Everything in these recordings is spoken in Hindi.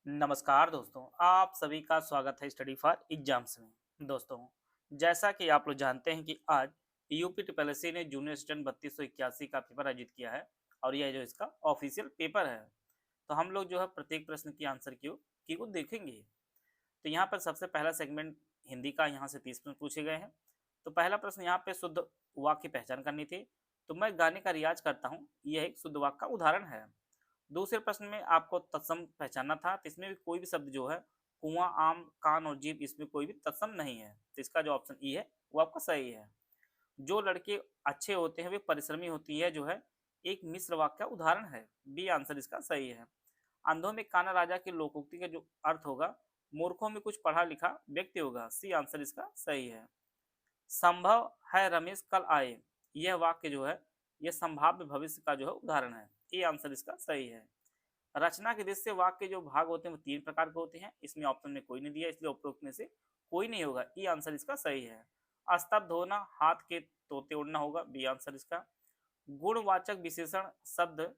नमस्कार दोस्तों, आप सभी का स्वागत है स्टडी फॉर एग्जाम्स में। दोस्तों, जैसा कि आप लोग जानते हैं कि आज यूपी ट्रिपलएससी ने जूनियर असिस्टेंट 3281 का पेपर आयोजित किया है और यह जो इसका ऑफिशियल पेपर है। तो हम लोग जो है प्रत्येक प्रश्न की आंसर की को देखेंगे। तो यहाँ पर सबसे पहला सेगमेंट हिंदी का, यहाँ से 30 प्रश्न पूछे गए हैं। तो पहला प्रश्न यहाँ पे शुद्ध वाक्य की पहचान करनी थी। तो मैं गाने का रियाज करता हूँ, यह एक शुद्ध वाक्य का उदाहरण है। दूसरे प्रश्न में आपको तत्सम पहचानना था, तो इसमें भी कोई भी शब्द जो है कुआं, आम, कान और जीभ, इसमें कोई भी तत्सम नहीं है। तो इसका जो ऑप्शन ई है वो आपका सही है। जो लड़के अच्छे होते हैं वे परिश्रमी होती है, जो है एक मिश्र वाक्य का उदाहरण है। बी आंसर इसका सही है। अंधों में काना राजा की लोकोक्ति का जो अर्थ होगा, मूर्खों में कुछ पढ़ा लिखा व्यक्ति होगा। सी आंसर इसका सही है। संभव है रमेश कल आए, यह वाक्य जो है यह संभाव्य भविष्य का जो है उदाहरण है। ए आंसर इसका सही है। रचना के दृश्य वाक्य के जो भाग होते हैं वो 3 प्रकार के होते हैं। इसमें ऑप्शन में कोई नहीं दिया, इसलिए उपरोक्त में से कोई नहीं होगा। ई आंसर इसका सही है। स्तब्ध होना, हाथ के तोते उड़ना होगा। बी आंसर इसका। गुणवाचक विशेषण शब्द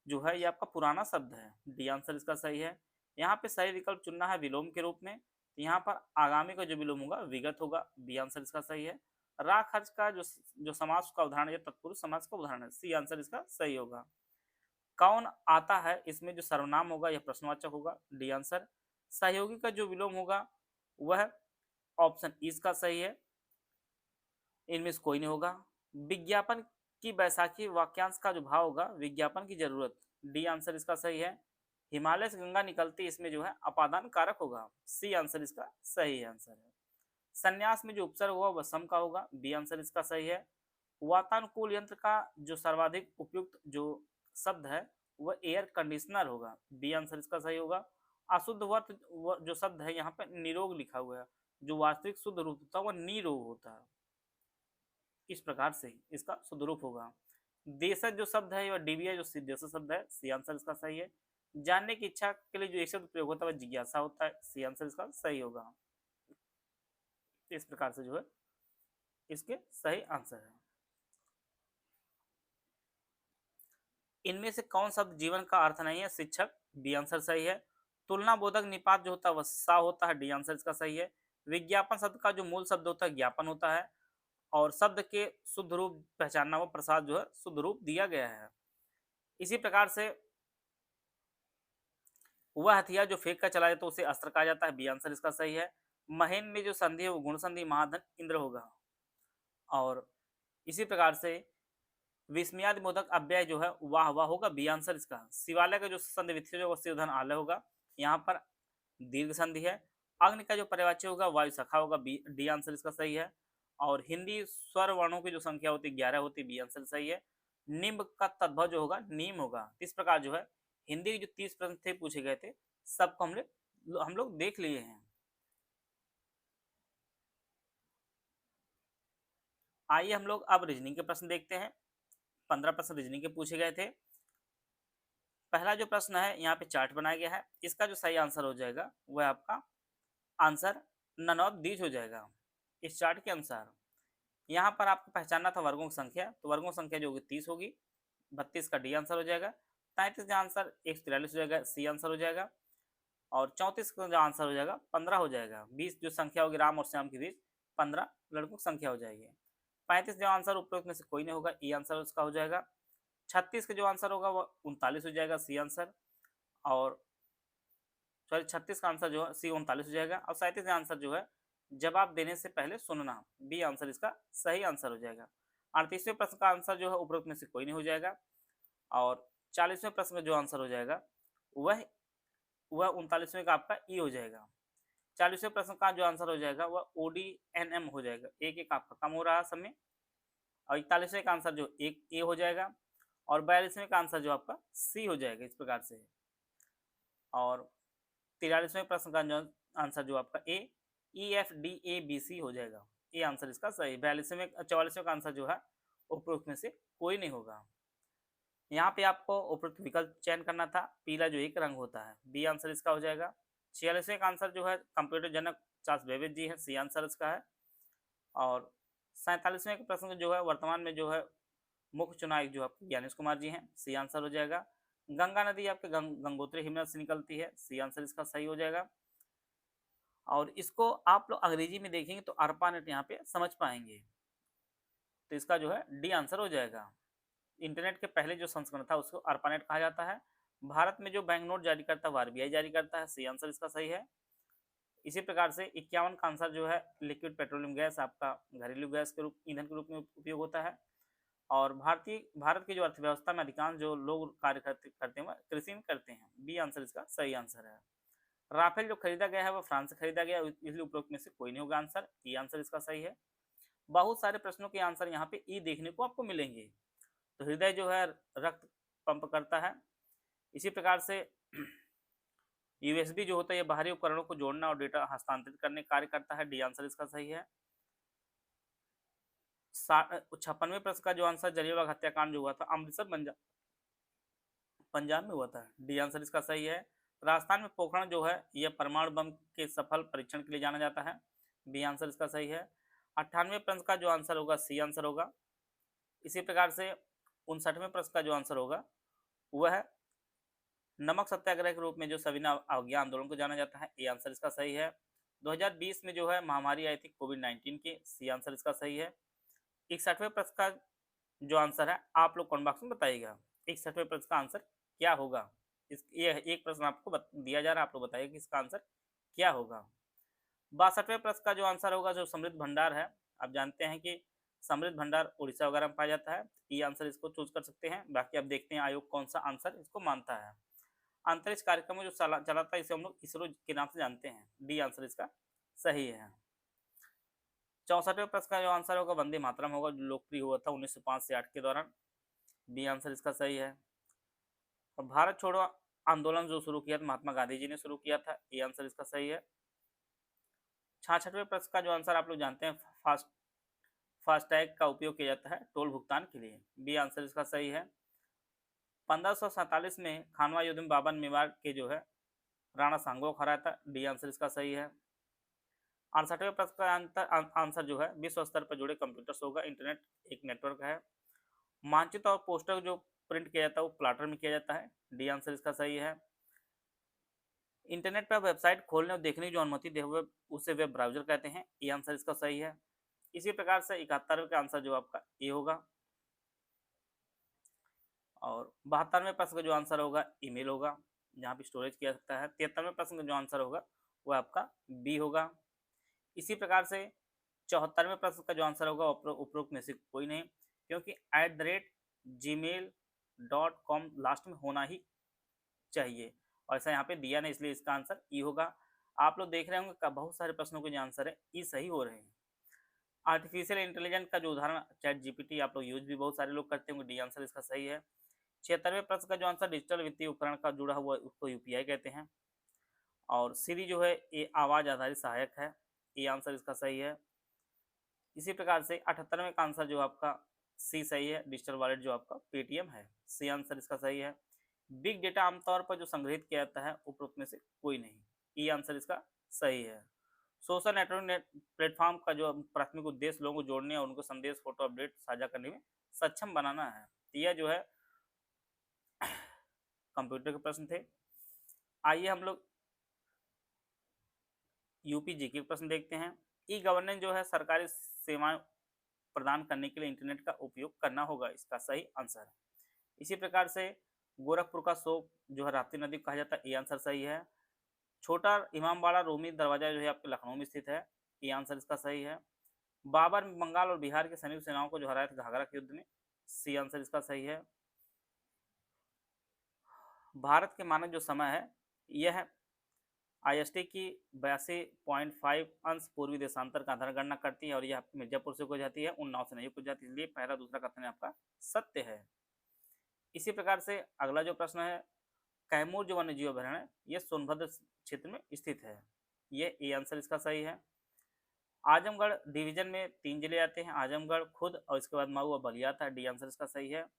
जो है ये आपका पुराना शब्द है। डी आंसर इसका सही है। यहाँ पे सही विकल्प चुनना है विलोम के रूप में। तो यहाँ पर आगामी का जो विलोम होगा विगत होगा। बी आंसर इसका सही है। रा खर्च का जो समास का उदाहरण है, तत्पुरुष समास का उदाहरण है। सी आंसर इसका सही होगा। कौन आता है, इसमें जो सर्वनाम होगा यह प्रश्नवाचक होगा। D answer. सहयोगी का जो विलोम होगा वह ऑप्शन इसका सही है, इनमें से कोई नहीं होगा। विज्ञापन की बैसाखी वाक्यांश का जो भाव होगा विज्ञापन की जरूरत। डी आंसर इसका सही है। हिमालय से गंगा निकलती, इसमें जो है अपादान कारक होगा। सी आंसर इसका सही आंसर है। संन्यास में जो उपसर्ग होगा वह सम का होगा। बी आंसर इसका सही है। वातानुकूल यंत्र का जो सर्वाधिक उपयुक्त जो शब्द है वह एयर कंडीशनर होगा। बी आंसर इसका सही होगा। अशुद्ध वर्त जो शब्द है यहाँ पे निरोग लिखा हुआ है, जो वास्तविक शुद्ध रूप होता है वह निरोग होता है। इस प्रकार से इसका शुद्ध रूप होगा। देशज जो शब्द है वह डीबीए जो देश शब्द है। सी आंसर इसका सही है। जानने की इच्छा के लिए जो एक शब्द प्रयोग होता है वह जिज्ञासा होता है। सी आंसर इसका सही होगा। इस प्रकार से जो है इसके सही आंसर है। इनमें से कौन शब्द जीवन का अर्थ नहीं है? शिक्षक। बी आंसर सही है। तुलना बोधक निपात जो होता है वह सा होता है। डी आंसर इसका सही है। विज्ञापन शब्द का जो मूल शब्द होता है ज्ञापन होता है, और शब्द के शुद्ध रूप पहचानना वो प्रसाद जो है शुद्ध रूप दिया गया है। इसी प्रकार से वह हथियार जो फेंक कर चलाए तो उसे अस्त्र कहा जाता है। बी आंसर इसका सही है। महेन में जो संधि है वो गुण संधि, महाधन इंद्र होगा। और इसी प्रकार से विस्मयादिबोधक अव्यय जो है वाह वाह होगा। बी आंसर इसका। शिवालय का जो संधि विच्छेद होगा शिवधन आलय होगा। यहाँ पर दीर्घ संधि है। अग्नि का जो पर्यायवाची होगा वायु सखा होगा। बी डी आंसर इसका सही है। और हिंदी स्वर वर्णों की जो संख्या होती है 11 होती है। बी आंसर सही है। निम्ब का तद्भव जो होगा नीम होगा। इस प्रकार जो है हिंदी के जो 30 प्रश्न थे पूछे गए थे सबको हम लोग देख लिए हैं। आइए हम लोग अब रीजनिंग के प्रश्न देखते हैं। 15 प्रश्न रीजनिंग के पूछे गए थे। पहला जो प्रश्न है यहाँ पे चार्ट बनाया गया है, इसका जो सही आंसर हो जाएगा वह आपका आंसर नन ऑफ दीज हो जाएगा। इस चार्ट के अनुसार यहाँ पर आपको पहचानना था वर्गों की संख्या, तो वर्गों की संख्या जो होगी 30 होगी। 32 का डी आंसर हो जाएगा। 33 का आंसर 143 हो जाएगा। सी आंसर हो जाएगा। और 34 का जो आंसर हो जाएगा 15 हो जाएगा। 20 जो संख्या होगी राम और श्याम के बीच 15 लड़कों की संख्या हो जाएगी। 35 जो आंसर उपरोक्त में से कोई नहीं होगा। ई आंसर उसका हो जाएगा। 36 का जो आंसर होगा वह 39 हो जाएगा। C answer. और सॉरी 36 का आंसर जो है सी 39 हो जाएगा। और 37 का आंसर जो है जवाब देने से पहले सुनना। बी आंसर इसका सही आंसर हो जाएगा। 38वें प्रश्न का आंसर जो है उपरोक्त में से कोई नहीं हो जाएगा। और 40वें प्रश्न का जो आंसर हो जाएगा वह 39वें का आपका ई हो जाएगा। 40वें प्रश्न का जो आंसर हो जाएगा वह ओ डी एन एम हो जाएगा। एक एक आपका कम हो रहा है समय। और 41वें का आंसर जो एक ए हो जाएगा। और 42वें का आंसर जो आपका सी हो जाएगा। इस प्रकार से। और 43वें प्रश्न का जो आंसर जो आपका A E F D A B C हो जाएगा। ए आंसर इसका सही। 44वें का आंसर जो है उपरोक्त में से कोई नहीं होगा। यहाँ पे आपको उपरोक्त विकल्प चयन करना था। पीला जो एक रंग होता है। बी आंसर इसका हो जाएगा। 46वें का आंसर जो है कंप्यूटर जनक चार्ल्स बेबेज जी है। सी आंसर इसका है। और 47वें के प्रश्न जो है वर्तमान में जो है मुख्य चुनाव जो आपके ज्ञानेश कुमार जी हैं। सी आंसर हो जाएगा। गंगा नदी आपके गंगोत्री हिमनद से निकलती है, सी आंसर इसका सही हो जाएगा। और इसको आप लोग अंग्रेजी में देखेंगे तो अर्पानेट यहाँ पे समझ पाएंगे, तो इसका जो है डी आंसर हो जाएगा। इंटरनेट के पहले जो संस्करण था उसको अर्पानेट कहा जाता है। भारत में जो बैंक नोट जारी करता है वो आरबीआई जारी करता है, सी आंसर इसका सही है। इसी प्रकार से 51 का आंसर जो है लिक्विड पेट्रोलियम गैस आपका घरेलू गैस के रूप ईंधन के रूप में उपयोग होता है। और भारत की जो अर्थव्यवस्था में अधिकांश जो लोग कार्य करते हैं वह कृषि में करते हैं, बी आंसर इसका सही आंसर है। राफेल जो खरीदा गया है वो फ्रांस से खरीदा गया, इसलिए उपरोक्त में से कोई नहीं होगा आंसर, ई आंसर इसका सही है। बहुत सारे प्रश्नों के आंसर यहाँ पे ई देखने को आपको मिलेंगे। तो हृदय जो है रक्त पंप करता है। इसी प्रकार से यूएसबी जो होता है ये बाहरी उपकरणों को जोड़ना और डेटा हस्तांतरित करने का कार्य करता है, डी आंसर इसका सही है। 56वें प्रश्न का जो आंसर जलियांवाला हत्याकांड जो हुआ था अमृतसर पंजाब में हुआ था, डी आंसर इसका सही है। राजस्थान में पोखरण जो है यह परमाणु बम के सफल परीक्षण के लिए जाना जाता है, बी आंसर इसका सही है। 98वें प्रश्न का जो आंसर होगा सी आंसर होगा। इसी प्रकार से 59वें प्रश्न का जो आंसर होगा वह है नमक सत्याग्रह के रूप में जो सविनय अवज्ञा आंदोलन को जाना जाता है, ए आंसर इसका सही है। 2020 में जो है महामारी आई थी कोविड-19 की, सी आंसर इसका सही है। 61वें प्रश्न का जो आंसर है आप लोग कमेंट बॉक्स में बताइएगा 61वें प्रश्न का आंसर क्या होगा। ये एक प्रश्न आपको दिया जा रहा है, आप लोग बताइए कि इसका आंसर क्या होगा। 62वें प्रश्न का जो आंसर होगा जो समृद्ध भंडार है, आप जानते हैं कि समृद्ध भंडार उड़ीसा वगैरह में पाया जाता है, ये आंसर इसको चूज कर सकते हैं। बाकी अब देखते हैं आयोग कौन सा आंसर इसको मानता है। अंतरिक्ष कार्यक्रम में जो चलाता है इसे हम लोग इसरो के नाम से जानते हैं, डी आंसर इसका सही है। 64वें प्रश्न का जो आंसर होगा वंदे मातरम होगा, जो लोकप्रिय हुआ था 1905 से 8 के दौरान, बी आंसर इसका सही है। और भारत छोड़ो आंदोलन जो शुरू किया था महात्मा गांधी जी ने शुरू किया था, ये आंसर इसका सही है। 66वें प्रश्न का जो आंसर आप लोग जानते हैं फास्टैग का उपयोग किया जाता है टोल भुगतान के लिए, बी आंसर इसका सही है। 1547 में खानवा युद्ध में बाबर मेवाड़ के जो है राणा सांगो को हराया था, डी आंसर इसका सही है। 68वें प्रश्न का आंसर जो है विश्व स्तर पर जुड़े कंप्यूटर्स होगा, इंटरनेट एक नेटवर्क है। मानचित्र और पोस्टर जो प्रिंट किया जाता है वो प्लाटर में किया जाता है, डी आंसर इसका सही है। इंटरनेट पर वेबसाइट खोलने और देखने की जो अनुमति दे हुए उसे वेब ब्राउजर कहते हैं, ये आंसर इसका सही है। इसी प्रकार से 71वें का आंसर जो आपका ए होगा। और 72वें प्रश्न का जो आंसर होगा ईमेल होगा, जहाँ पे स्टोरेज किया सकता है। 73वें प्रश्न का जो आंसर होगा वो आपका बी होगा। इसी प्रकार से 74वें प्रश्न का जो आंसर होगा उपरोक्त में से कोई नहीं, क्योंकि @gmail.com लास्ट में होना ही चाहिए और ऐसा यहाँ पे दिया नहीं, इसलिए इसका आंसर ई होगा। आप लोग देख रहे होंगे बहुत सारे प्रश्नों के जो आंसर है ई सही हो रहे हैं। आर्टिफिशियल इंटेलिजेंस का जो उदाहरण चैट जीपीटी आप लोग यूज भी बहुत सारे लोग करते होंगे, डी आंसर इसका सही है। 76वें प्रश्न का जो आंसर डिजिटल वित्तीय उपकरण का जुड़ा हुआ उसको यूपीआई कहते हैं। और सीरी जो है ये आवाज आधारित सहायक है, ये आंसर इसका सही है। इसी प्रकार से 78वें का आंसर जो आपका सी सही है, डिजिटल वॉलेट जो आपका पेटीएम है, सी आंसर इसका सही है। बिग डेटा आमतौर पर जो संग्रहित किया जाता है उपरोक्त में से कोई नहीं, ये आंसर इसका सही है। सोशल नेटवर्क प्लेटफॉर्म का जो प्राथमिक उद्देश्य लोगों को जोड़ने और उनको संदेश फोटो अपडेट साझा करने में सक्षम बनाना है, यह जो है कंप्यूटर के प्रश्न थे। आइए हम लोग यूपी जीके के प्रश्न देखते हैं। ई गवर्नेंस जो है सरकारी सेवाएं प्रदान करने के लिए इंटरनेट का उपयोग करना होगा, इसका सही आंसर है। इसी प्रकार से गोरखपुर का शोक जो है राप्ती नदी कहा जाता है, ये आंसर सही है। छोटा इमामबाड़ा रूमी दरवाजा जो है आपके लखनऊ में स्थित है, ये आंसर इसका सही है। बाबर बंगाल और बिहार की संयुक्त सेनाओं को जो हराया था घाघरा के युद्ध में, सी आंसर इसका सही है। भारत के मानक जो समय है यह है IST की 82.5 अंश पूर्वी देशांतर का आधार गणना करती है और यह मिर्जापुर से हो जाती है, उन्नाव से नहीं हो जाती, इसलिए पहला दूसरा कथन आपका सत्य है। इसी प्रकार से अगला जो प्रश्न है कैमूर जो वन्य जीव अभ्यारण्य है यह सोनभद्र क्षेत्र में स्थित है, ये ए आंसर इसका सही है। आजमगढ़ डिवीजन में 3 जिले आते हैं, आजमगढ़ खुद और इसके बाद मऊ और बलिया था, डी आंसर इसका सही है।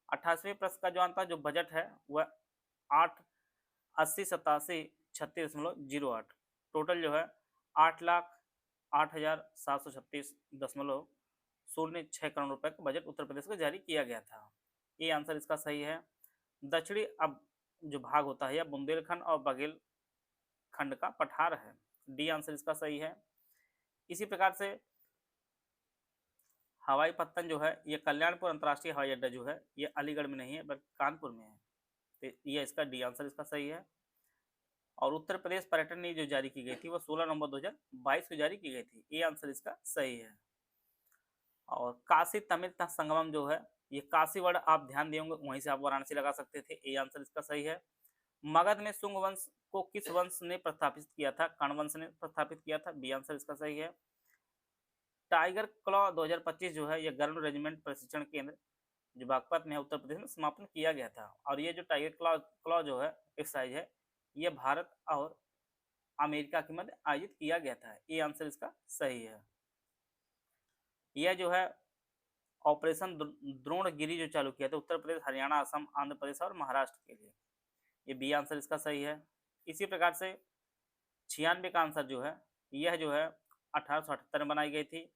88वें प्रश्न का जो आंसर जो बजट है वह 8808736.08 टोटल जो है 8,08,736.06 करोड़ रुपए का बजट उत्तर प्रदेश को जारी किया गया था, ये आंसर इसका सही है। दक्षिणी अब जो भाग होता है यह बुंदेलखंड और बघेलखंड का पठार है। डी आंसर इसका सही है। इसी प्रकार से हवाई पत्तन जो है ये कल्याणपुर अंतर्राष्ट्रीय हवाई अड्डा जो है ये अलीगढ़ में नहीं है बल्कि कानपुर में है। तो ये इसका डी आंसर इसका सही है। और उत्तर प्रदेश पर्यटन नीति जो जारी की गई थी वो 16 नवंबर 2022 को जारी की गई थी। ये आंसर इसका सही है। और काशी तमिल संगमम जो है ये काशी वर्ड आप ध्यान दिए होंगे, वहीं से आप वाराणसी लगा सकते थे। ये आंसर इसका सही है। मगध में शुंग वंश को किस वंश ने प्रस्थापित किया था? कर्ण वंश ने प्रस्थापित किया था। बी आंसर इसका सही है। टाइगर क्लॉ 2025 जो है ये गर्म रेजिमेंट प्रशिक्षण केंद्र जो बागपत में है उत्तर प्रदेश में समापन किया गया था। और ये जो टाइगर क्लॉ जो है एक्सरसाइज है ये भारत और अमेरिका के मध्य आयोजित किया गया था। ये आंसर इसका सही है। यह जो है ऑपरेशन द्रोणगिरी जो चालू किया था उत्तर प्रदेश, हरियाणा, असम, आंध्र प्रदेश और महाराष्ट्र के लिए। ये बी आंसर इसका सही है। इसी प्रकार से 96 का आंसर जो है यह जो है 1878 में बनाई गई थी।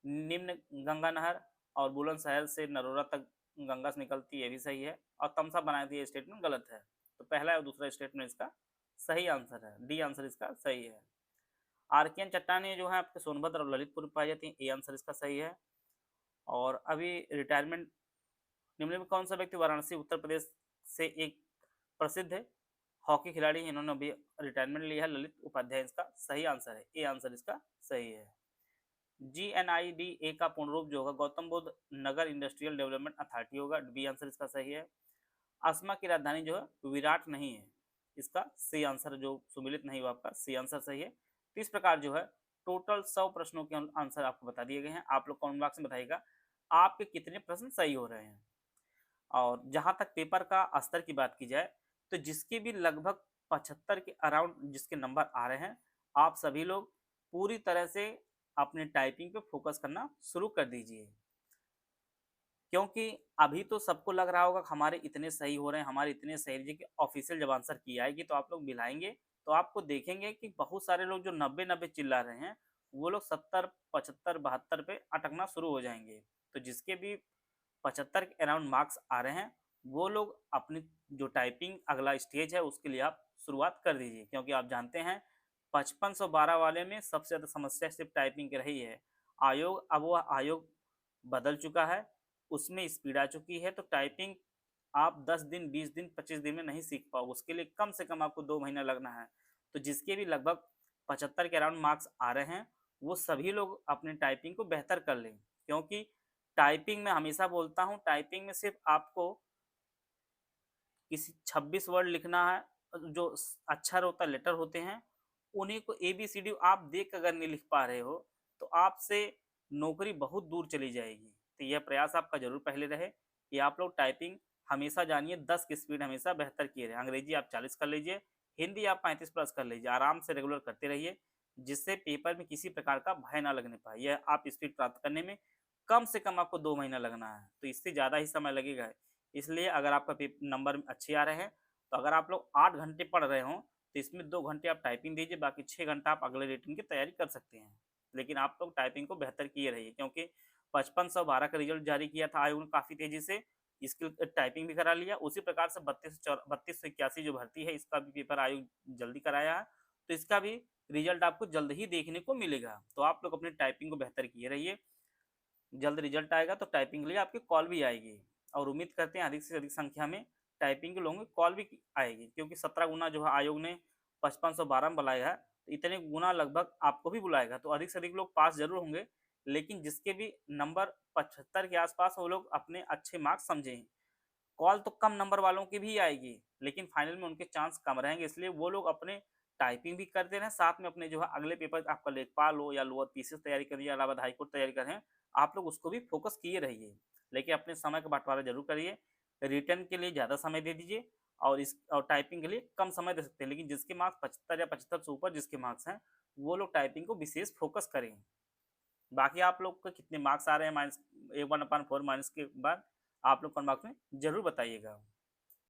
निम्न गंगा नहर और बुलंदशहर से नरोरा तक गंगा से निकलती है, ये भी सही है। और तमसा बनाई थी, ये स्टेटमेंट गलत है। तो पहला और दूसरा स्टेटमेंट इसका सही आंसर है। डी आंसर इसका सही है। आर्कियन चट्टानें जो है आपके सोनभद्र और ललितपुर में पाई जाती हैं। ए आंसर इसका सही है। और अभी रिटायरमेंट निम्न में कौन सा व्यक्ति वाराणसी उत्तर प्रदेश से एक प्रसिद्ध हॉकी खिलाड़ी है, इन्होंने अभी रिटायरमेंट लिया है? ललित उपाध्याय इसका सही आंसर है। ए आंसर इसका सही है। GNIDA का पूर्ण रूप जो होगा गौतम बुद्ध नगर इंडस्ट्रियल डेवलपमेंट अथॉरिटी होगा। बी आंसर इसका सही है। असमा की राजधानी जो है विराट नहीं है, इसका सी आंसर जो सुमिलित नहीं हुआ आपका सी आंसर सही है। तो इस प्रकार जो है टोटल 100 प्रश्नों के आंसर आपको बता दिए गए हैं। आप लोग कमेंट बॉक्स में बताइएगा आपके कितने प्रश्न सही हो रहे हैं। और जहां तक पेपर का स्तर की बात की जाए तो जिसके भी लगभग 75 के अराउंड जिसके नंबर आ रहे हैं, आप सभी लोग पूरी तरह से अपने टाइपिंग पे फोकस करना शुरू कर दीजिए। क्योंकि अभी तो सबको लग रहा होगा कि हमारे इतने सही हो रहे हैं, हमारे इतने सही रहे कि ऑफिशियल जब आंसर की आएगी तो आप लोग मिलाएंगे तो आपको देखेंगे कि बहुत सारे लोग जो 90-90 चिल्ला रहे हैं वो लोग 70, 75, 72 पे अटकना शुरू हो जाएंगे। तो जिसके भी 75 के अराउंड मार्क्स आ रहे हैं वो लोग अपनी जो टाइपिंग अगला स्टेज है उसके लिए आप शुरुआत कर दीजिए। क्योंकि आप जानते हैं 5512 वाले में सबसे ज़्यादा समस्या सिर्फ टाइपिंग की रही है। आयोग अब वो आयोग बदल चुका है, उसमें स्पीड आ चुकी है। तो टाइपिंग आप 10 दिन, 20 दिन, 25 दिन में नहीं सीख पाओगे, उसके लिए कम से कम आपको 2 महीना लगना है। तो जिसके भी लगभग 75 के अराउंड मार्क्स आ रहे हैं वो सभी लोग अपने टाइपिंग को बेहतर कर लें। क्योंकि टाइपिंग में हमेशा बोलता हूँ, टाइपिंग में सिर्फ आपको किसी 26 वर्ड लिखना है, जो अक्षर होता है, लेटर होते हैं, उन्हीं को ABCD आप देख अगर नहीं लिख पा रहे हो तो आपसे नौकरी बहुत दूर चली जाएगी। तो यह प्रयास आपका जरूर पहले रहे कि आप लोग टाइपिंग हमेशा जानिए 10 की स्पीड हमेशा बेहतर किए रहे। अंग्रेजी आप 40 कर लीजिए, हिंदी आप 35 प्लस कर लीजिए, आराम से रेगुलर करते रहिए जिससे पेपर में किसी प्रकार का भय ना लगने पाए। यह आप स्पीड प्राप्त करने में कम से कम आपको 2 महीना लगना है, तो इससे ज़्यादा ही समय लगेगा। इसलिए अगर आपका नंबर अच्छे आ रहे हैं तो अगर आप लोग 8 घंटे पढ़ रहे हो तो इसमें 2 घंटे आप टाइपिंग दीजिए, बाकी 6 घंटा आप अगले रेटिंग की तैयारी कर सकते हैं। लेकिन आप लोग टाइपिंग को बेहतर किए रहिए क्योंकि 5512 का रिजल्ट जारी किया था आयोग ने काफ़ी तेज़ी से, इसकी टाइपिंग भी करा लिया। उसी प्रकार से 3281 जो भर्ती है इसका भी पेपर आयोग जल्दी कराया है, तो इसका भी रिजल्ट आपको जल्द ही देखने को मिलेगा। तो आप लोग अपनी टाइपिंग को बेहतर किए रहिए। जल्द रिजल्ट आएगा तो टाइपिंग के लिए आपकी कॉल भी आएगी और उम्मीद करते हैं अधिक से अधिक संख्या में टाइपिंग के लोगों की कॉल भी आएगी। क्योंकि 17 गुना जो है आयोग ने 5512 में बुलाया है, तो इतने गुना लगभग आपको भी बुलाएगा। तो अधिक से अधिक लोग पास जरूर होंगे, लेकिन जिसके भी नंबर 75 के आसपास वो लोग अपने अच्छे मार्क्स समझें। कॉल तो कम नंबर वालों की भी आएगी लेकिन फाइनल में उनके चांस कम रहेंगे, इसलिए वो लोग अपने टाइपिंग भी करते रहें, साथ में अपने जो है अगले पेपर आपका लेखपाल हो या लोअर पीसीएस तैयारी करिए या इलाहाबाद हाईकोर्ट तैयारी करें, आप लोग उसको भी फोकस किए रहिए। लेकिन अपने समय का बंटवारा जरूर करिए। रिटर्न के लिए ज़्यादा समय दे दीजिए और टाइपिंग के लिए कम समय दे सकते हैं। लेकिन जिसके मार्क्स 75 या 75 से ऊपर जिसके मार्क्स हैं वो लोग टाइपिंग को विशेष फोकस करें। बाकी आप लोग को कितने मार्क्स आ रहे हैं माइनस 1/4 माइनस के बाद आप लोग कमेंट बॉक्स में जरूर बताइएगा।